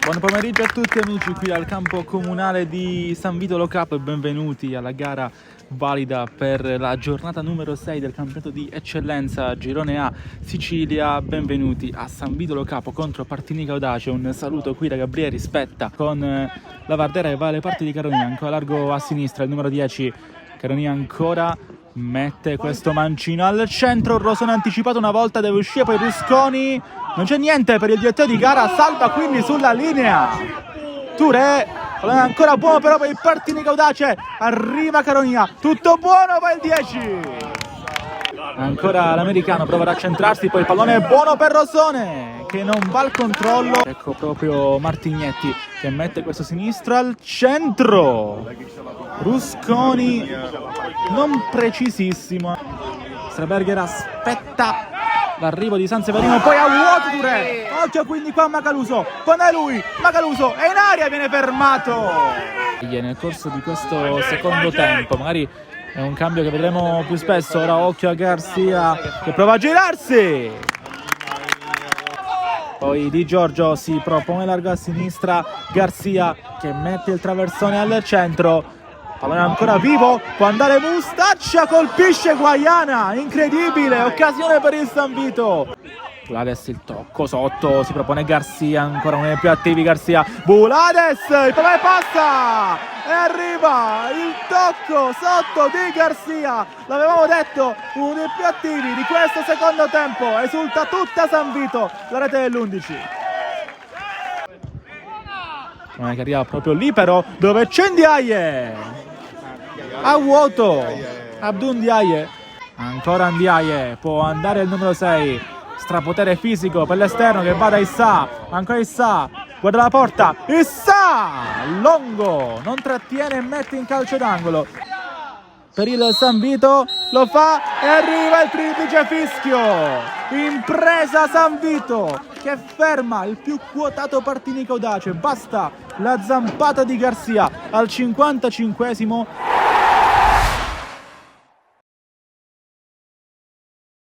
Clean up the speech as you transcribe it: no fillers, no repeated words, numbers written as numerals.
Buon pomeriggio a tutti amici qui al campo comunale di San Vito Lo Capo e benvenuti alla gara valida per la giornata numero 6 del campionato di eccellenza Girone A Sicilia. Benvenuti a San Vito Lo Capo contro Partinica Audace. Un saluto qui da Gabriele Rispetta con la Vardera che va alle parti di Caronia, ancora largo a sinistra il numero 10. Caronia ancora mette questo mancino al centro, Rosone anticipato una volta, deve uscire poi Rusconi, non c'è niente per il direttore di gara, salva quindi sulla linea Touré, ancora buono però per il Partinica Audace, arriva Caronia, tutto buono per il 10, ancora l'americano proverà a centrarsi, poi il pallone è buono per Rosone che non va al controllo, ecco proprio Martignetti che mette questo sinistro al centro, Rusconi non precisissimo, Straberger aspetta l'arrivo di San Severino, poi a vuoto Touré, occhio quindi qua Macaluso, quando è lui, Macaluso è in aria, viene fermato nel corso di questo secondo tempo, magari è un cambio che vedremo più spesso. Ora occhio a Garcia che prova a girarsi, poi Di Giorgio si propone largo a sinistra, Garcia che mette il traversone al centro, pallone ancora vivo, può andare Mustaccia, colpisce Guaiana, incredibile, occasione per il San Vito. Bulades il tocco sotto, si propone Garcia, ancora uno dei più attivi Garcia, Bulades, il pallone passa e arriva il tocco sotto di Garcia, l'avevamo detto, uno dei più attivi di questo secondo tempo, esulta tutta San Vito, la rete dell'11. Una che arriva proprio lì però, dove c'è Ndiaye, a vuoto, Abdou Ndiaye, ancora Ndiaye, può andare il numero 6, strapotere fisico per l'esterno che va da Issa, ancora Issa, guarda la porta, Issa, Longo, non trattiene e mette in calcio d'angolo, per il San Vito, lo fa e arriva il triplice fischio, impresa San Vito che ferma il più quotato Partinica Audace, basta la zampata di Garcia al 55esimo